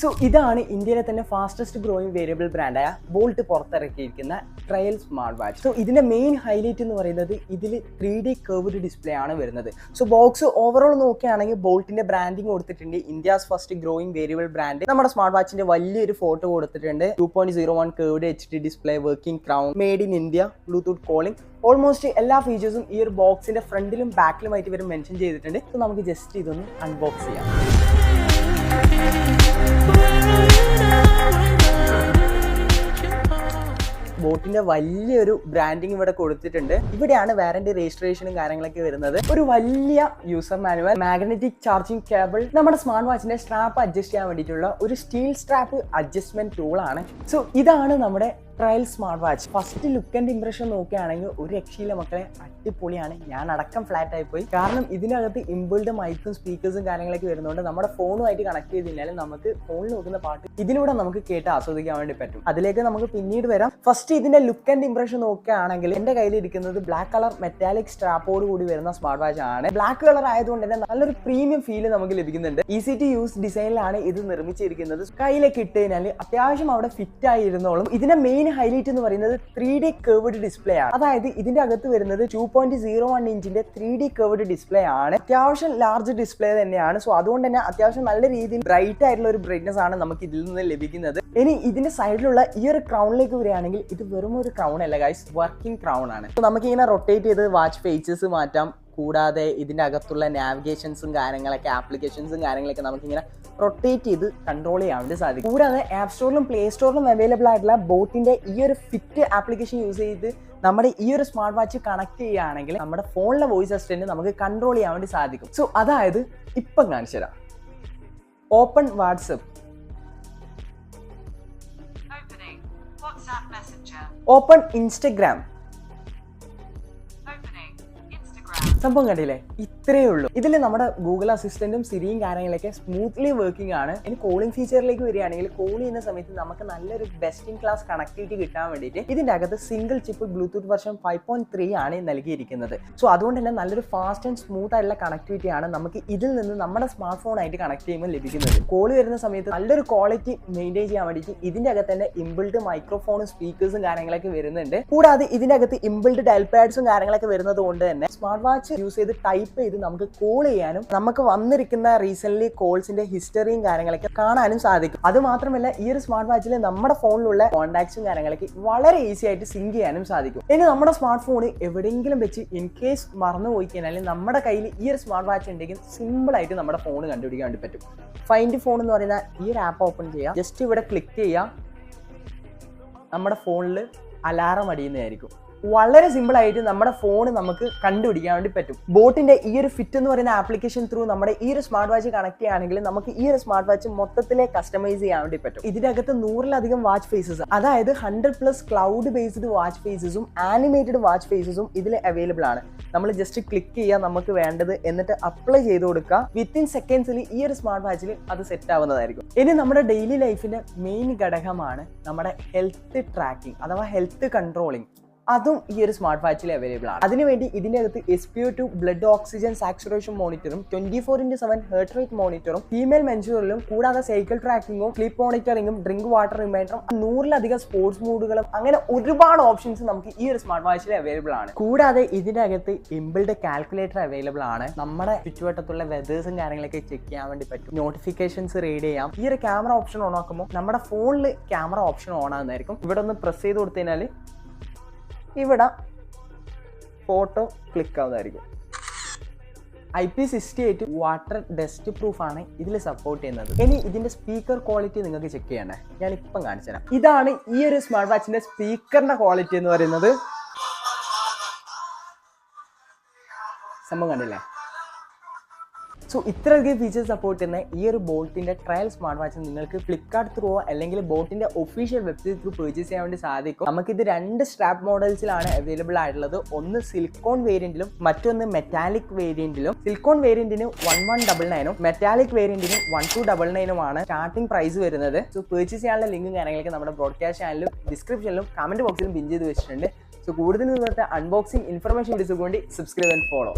So ഇതാണ് ഇന്ത്യയിലെ തന്നെ ഫാസ്റ്റസ്റ്റ് ഗ്രോയിങ് വേരിയബിൾ ബ്രാൻഡായ ബോൾട്ട് പുറത്തിറക്കിയിരിക്കുന്ന ട്രയൽ സ്മാർട്ട് വാച്ച്. സോ ഇതിന്റെ മെയിൻ ഹൈലൈറ്റ് എന്ന് പറയുന്നത് ഇതിൽ 3D കർവ്ഡ് ഡിസ്പ്ലേ ആണ് വരുന്നത്. സോ ബോക്സ് ഓവറോൾ നോക്കുകയാണെങ്കിൽ ബോൾട്ടിന്റെ ബ്രാൻഡിങ് കൊടുത്തിട്ടുണ്ട്, India's first growing variable brand. നമ്മുടെ സ്മാർട്ട് വാച്ചിന്റെ വലിയൊരു ഫോട്ടോ കൊടുത്തിട്ടുണ്ട്. 2.01 curved HD display, working crown, made in India, Bluetooth calling, almost എല്ലാ ഫീച്ചേഴ്സും ഈ ഒരു ബോക്സിന്റെ ഫ്രണ്ടിലും ബാക്കിലുമായിട്ട് ഇവർ മെൻഷൻ ചെയ്തിട്ടുണ്ട്. സോ നമുക്ക് ജസ്റ്റ് ഇതൊന്ന് അൺബോക്സ് ചെയ്യാം. ബോട്ടിന്റെ വലിയൊരു ബ്രാൻഡിങ് ഇവിടെ കൊടുത്തിട്ടുണ്ട്. ഇവിടെയാണ് വാറന്റി രജിസ്ട്രേഷനും കാര്യങ്ങളൊക്കെ വരുന്നത്. ഒരു വലിയ user manual, magnetic charging cable, നമ്മുടെ സ്മാർട്ട് വാച്ചിന്റെ സ്ട്രാപ്പ് അഡ്ജസ്റ്റ് ചെയ്യാൻ വേണ്ടിയിട്ടുള്ള ഒരു സ്റ്റീൽ സ്ട്രാപ്പ് അഡ്ജസ്റ്റ്മെന്റ് ടൂൾ ആണ്. സോ ഇതാണ് നമ്മുടെ trial smart watch. First look and impression നോക്കുകയാണെങ്കിൽ ഒരു രക്ഷയില്ല മക്കളെ, അടിപൊളിയാണ്. ഞാൻ അടക്കം ഫ്ലാറ്റ് ആയി പോയി. കാരണം ഇതിനകത്ത് ഇംബിൾഡ് മൈക്കും സ്പീക്കേഴ്സും കാര്യങ്ങളൊക്കെ വരുന്നതുകൊണ്ട് നമ്മുടെ ഫോണുമായിട്ട് കണക്ട് ചെയ്തിരുന്നാൽ നമുക്ക് ഫോണിൽ നോക്കുന്ന പാട്ട് ഇതിലൂടെ നമുക്ക് കേട്ട് ആസ്വദിക്കാൻ വേണ്ടി പറ്റും. അതിലേക്ക് നമുക്ക് പിന്നീട് വരാം. ഫസ്റ്റ് ഇതിന്റെ ലുക്ക് ആൻഡ് ഇംപ്രഷൻ നോക്കുകയാണെങ്കിൽ എന്റെ കയ്യിൽ ഇരിക്കുന്നത് ബ്ലാക്ക് കളർ മെറ്റാലിക് സ്ട്രാപ്പോട് കൂടി വരുന്ന സ്മാർട്ട് വാച്ച് ആണ്. ബ്ലാക്ക് കളർ ആയതുകൊണ്ട് തന്നെ നല്ലൊരു പ്രീമിയം ഫീൽ നമുക്ക് ലഭിക്കുന്നുണ്ട്. ഈസി ടു യൂസ് ഡിസൈനിലാണ് ഇത് നിർമ്മിച്ചിരിക്കുന്നത്. കയ്യിലേക്ക് ഇട്ട് കഴിഞ്ഞാൽ അത്യാവശ്യം അവിടെ ഫിറ്റ് ആയിരുന്നോളും. ഇതിന്റെ മെയിൻ ഹൈലൈറ്റ് എന്ന് പറയുന്നത് 3D കർവ്ഡ് ഡിസ്പ്ലേ ആണ്. അതായത് ഇതിന്റെ അകത്ത് വരുന്നത് 2.01 ഇഞ്ചിന്റെ 3D കർവ്ഡ് ഡിസ്പ്ലേ ആണ്. അത്യാവശ്യം ലാർജ് ഡിസ്പ്ലേ തന്നെയാണ്. സോ അതുകൊണ്ട് തന്നെ അത്യാവശ്യം നല്ല രീതിയിൽ ബ്രൈറ്റ് ആയിട്ടുള്ള ഒരു ബ്രൈറ്റ്നസ് ആണ് നമുക്ക് ഇതിൽ നിന്ന് ലഭിക്കുന്നത്. ഇനി ഇതിന്റെ സൈഡിലുള്ള ഈ ഒരു ക്രൗണിലേക്ക് വരികയാണെങ്കിൽ ഇത് വെറും ഒരു ക്രൗൺ അല്ല ഗൈസ്, വർക്കിംഗ് ക്രൗൺ ആണ്. നമുക്ക് ഇങ്ങനെ റൊട്ടേറ്റ് ചെയ്ത് വാച്ച് ഫേസസ് മാറ്റാം. കൂടാതെ ഇതിന്റെ അകത്തുള്ള നാവിഗേഷൻസും കാര്യങ്ങളൊക്കെ, ആപ്ലിക്കേഷൻസും കാര്യങ്ങളൊക്കെ നമുക്കിങ്ങനെ റൊട്ടേറ്റ് ചെയ്ത് കൺട്രോൾ ചെയ്യാൻ വേണ്ടി സാധിക്കും. കൂടാതെ ആപ്പ് സ്റ്റോറിലും പ്ലേ സ്റ്റോറിലും അവൈലബിൾ ആയിട്ടുള്ള ബോട്ടിന്റെ ഈ ഒരു ഫിറ്റ് ആപ്ലിക്കേഷൻ യൂസ് ചെയ്ത് നമ്മുടെ ഈ ഒരു സ്മാർട്ട് വാച്ച് കണക്ട് ചെയ്യുകയാണെങ്കിൽ നമ്മുടെ ഫോണിലെ വോയിസ് അസിസ്റ്റന്റ് നമുക്ക് കൺട്രോൾ ചെയ്യാൻ വേണ്ടി സാധിക്കും. സോ അതായത് ഇപ്പം കാണിച്ചു തരാം. Open WhatsApp, open Instagram. സംഭവം കണ്ടില്ലേ? ഇത്രയേ ഉള്ളൂ. ഇതിൽ നമ്മുടെ ഗൂഗിൾ അസിസ്റ്റന്റും സിരിയും കാര്യങ്ങളൊക്കെ സ്മൂത്ത്ലി വർക്കിംഗ് ആണ്. ഇനി കോളിംഗ് ഫീച്ചറിലേക്ക് വരികയാണെങ്കിൽ കോൾ ചെയ്യുന്ന സമയത്ത് നമുക്ക് നല്ലൊരു ബെസ്റ്റ് ഇൻ ക്ലാസ് കണക്ടിവിറ്റി കിട്ടാൻ വേണ്ടിയിട്ട് ഇതിന്റെ അകത്ത് സിംഗിൾ ചിപ്പ് ബ്ലൂടൂത്ത് വെർഷൻ 5.3 ആണ് നൽകിയിരിക്കുന്നത്. സോ അതുകൊണ്ട് തന്നെ നല്ലൊരു ഫാസ്റ്റ് ആൻഡ് സ്മൂത്ത് ആയിട്ടുള്ള കണക്ടിവിറ്റി ആണ് നമുക്ക് ഇതിൽ നിന്ന് നമ്മുടെ സ്മാർട്ട് ഫോൺ ആയിട്ട് കണക്ട് ചെയ്യുമ്പോൾ ലഭിക്കുന്നത്. കോൾ വരുന്ന സമയത്ത് നല്ലൊരു ക്വാളിറ്റി മെയിൻറ്റെയിൻ ചെയ്യാൻ വേണ്ടിയിട്ട് ഇതിന്റെ അകത്ത് തന്നെ ഇംബിൾഡ് മൈക്രോഫോണും സ്പീക്കേഴ്സും കാര്യങ്ങളൊക്കെ വരുന്നുണ്ട്. കൂടാതെ ഇതിന്റെ അകത്ത് ഇംബിൾഡ് ഡയൽ പാഡ്സും കാര്യങ്ങളൊക്കെ വരുന്നത് കൊണ്ട് തന്നെ സ്മാർട്ട് വാച്ച് യൂസ് ചെയ്ത് ടൈപ്പ് ചെയ്ത് നമുക്ക് കോൾ ചെയ്യാനും നമുക്ക് വന്നിരിക്കുന്ന റീസെന്റ് കോൾസിന്റെ ഹിസ്റ്ററിയും കാര്യങ്ങളൊക്കെ കാണാനും സാധിക്കും. അത് മാത്രമല്ല ഈ ഒരു സ്മാർട്ട് വാച്ചിൽ നമ്മുടെ ഫോണിലുള്ള കോൺടാക്ട്സും കാര്യങ്ങളൊക്കെ വളരെ ഈസി ആയിട്ട് സിങ്ക് ചെയ്യാനും സാധിക്കും. ഇനി നമ്മുടെ സ്മാർട്ട് ഫോൺ എവിടെയെങ്കിലും വെച്ച് ഇൻ കേസ് മറന്നു പോയി കഴിഞ്ഞാൽ നമ്മുടെ കയ്യിൽ ഈ ഒരു സ്മാർട്ട് വാച്ച് ഉണ്ടെങ്കിൽ സിമ്പിൾ ആയിട്ട് നമ്മുടെ ഫോൺ കണ്ടുപിടിക്കാൻ വേണ്ടി പറ്റും. ഫൈൻഡ് ഫോൺ എന്ന് പറയുന്ന ഈ ഒരു ആപ്പ് ഓപ്പൺ ചെയ്യുക. ജസ്റ്റ് ഇവിടെ ക്ലിക്ക് ചെയ്യുക. നമ്മുടെ ഫോണിൽ അലാറം അടിയുന്നതായിരിക്കും. വളരെ സിമ്പിൾ ആയിട്ട് നമ്മുടെ ഫോൺ നമുക്ക് കണ്ടുപിടിക്കാൻ വേണ്ടി പറ്റും. ബോട്ടിന്റെ ഈ ഒരു ഫിറ്റ് എന്ന് പറയുന്ന ആപ്ലിക്കേഷൻ ത്രൂ നമ്മുടെ ഈ ഒരു സ്മാർട്ട് വാച്ച് കണക്ട് ചെയ്യുകയാണെങ്കിൽ നമുക്ക് ഈ ഒരു സ്മാർട്ട് വാച്ച് മൊത്തത്തിലെ കസ്റ്റമൈസ് ചെയ്യാൻ വേണ്ടി പറ്റും. ഇതിനകത്ത് 100-ലധികം വാച്ച് ഫേസസ്, അതായത് 100+ ക്ലൗഡ് ബേസ്ഡ് വാച്ച് ഫേസസും ആനിമേറ്റഡ് വാച്ച് ഫേസസും ഇതിൽ അവൈലബിൾ ആണ്. നമ്മൾ ജസ്റ്റ് ക്ലിക്ക് ചെയ്യുക നമുക്ക് വേണ്ടത്, എന്നിട്ട് അപ്ലൈ ചെയ്ത് കൊടുക്കുക. വിത്തിൻ സെക്കൻഡ്സിൽ ഈ ഒരു സ്മാർട്ട് വാച്ചിൽ അത് സെറ്റ് ആവുന്നതായിരിക്കും. ഇനി നമ്മുടെ ഡെയിലി ലൈഫിന്റെ മെയിൻ ഘടകമാണ് നമ്മുടെ ഹെൽത്ത് ട്രാക്കിംഗ് അഥവാ ഹെൽത്ത് കൺട്രോളിംഗ്. അതും ഈ ഒരു സ്മാർട്ട് വാച്ചിൽ അവൈലബിൾ ആണ്. അതിനുവേണ്ടി ഇതിന്റെ അകത്ത് SpO2 ബ്ലഡ് ഓക്സിജൻ സാച്ചുറേഷൻ മോണിറ്ററും 24/7 ഹെർട്ട് റേറ്റ് മോണിറ്ററും ഫീമെയിൽ മെൻസുറലും കൂടാതെ സൈക്കിൾ ട്രാക്കിങ്ങും സ്ലീപ്പ് മോണിറ്ററിങ്ങും ഡ്രിങ്ക് വാട്ടർ റിമൈൻഡറും 100-ലധികം സ്പോർട്സ് മോഡുകളും അങ്ങനെ ഒരുപാട് ഓപ്ഷൻസ് നമുക്ക് ഈ ഒരു സ്മാർട്ട് വാച്ചിൽ അവൈലബിൾ ആണ്. കൂടാതെ ഇതിന്റെ അകത്ത് ഇംബിൾഡ് കാൽക്കുലേറ്റർ അവൈലബിൾ ആണ്. നമ്മുടെ ചുറ്റുവട്ടത്തുള്ള വെതേഴ്സും കാര്യങ്ങളൊക്കെ ചെക്ക് ചെയ്യാൻ വേണ്ടി പറ്റും. നോട്ടിഫിക്കേഷൻസ് റീഡ് ചെയ്യാം. ഈ ഒരു ക്യാമറ ഓപ്ഷൻ ഓൺ ആക്കുമ്പോൾ നമ്മുടെ ഫോണിൽ ക്യാമറ ഓപ്ഷൻ ഓൺ ആകുന്നതായിരിക്കും. ഇവിടെ ഒന്ന് പ്രസ് ചെയ്ത് കൊടുത്തു കഴിഞ്ഞാൽ ഇവിടെ ഫോട്ടോ ക്ലിക്ക് ആവുന്നതായിരിക്കും. IP68 വാട്ടർ ഡസ്റ്റ് പ്രൂഫ് ആണ് ഇതിൽ സപ്പോർട്ട് ചെയ്യുന്നത്. ഇനി ഇതിന്റെ സ്പീക്കർ ക്വാളിറ്റി നിങ്ങൾക്ക് ചെക്ക് ചെയ്യണേ, ഞാൻ ഇപ്പം കാണിച്ചു തരാം. ഇതാണ് ഈ ഒരു സ്മാർട്ട് വാച്ചിന്റെ സ്പീക്കറിന്റെ ക്വാളിറ്റി എന്ന് പറയുന്നത്. സംഭവം കണ്ടില്ലേ? സോ ഇത്രയധികം ഫീച്ചേഴ്സ് സപ്പോർട്ട് ചെയ്യുന്ന ഈ ഒരു ബോൾട്ടിന്റെ ട്രയൽ സ്മാർട്ട് വാച്ച് നിങ്ങൾക്ക് ഫ്ലിപ്കാർട്ട് ത്രൂ അല്ലെങ്കിൽ ബോട്ടിന്റെ ഒഫീഷ്യൽ വെബ്സൈറ്റ് ത്രൂ പർച്ചേസ് ചെയ്യാൻ വേണ്ടി സാധിക്കും. നമുക്കിത് 2 സ്ട്രാപ്പ് മോഡൽസിലാണ് അവൈലബിൾ ആയിട്ടുള്ളത്. ഒന്ന് സിലിക്കോൺ വേരിയന്റിലും മറ്റൊന്ന് മെറ്റാലിക് വേരിയന്റിലും. സിലിക്കോൺ വേരിയന്റിന് 1199 മെറ്റാലിക് വേരിയന്റിന് 1299 സ്റ്റാർട്ടിംഗ് പ്രൈസ് വരുന്നത്. സോ പർച്ചേസ് ചെയ്യാനുള്ള ലിങ്കും കാര്യങ്ങളൊക്കെ നമ്മുടെ ബ്രോഡ്കാസ്റ്റ് ചാനലിലും ഡിസ്ക്രിപ്ഷനിലും കമന്റ് ബോക്സിലും പിൻ ചെയ്ത് വെച്ചിട്ടുണ്ട്. സോ കൂടുതൽ അൺബോക്സിംഗ് ഇൻഫർമേഷൻ വീഡിയോസ് വേണ്ടി സബ്സ്ക്രൈബ് ആൻഡ് ഫോളോ.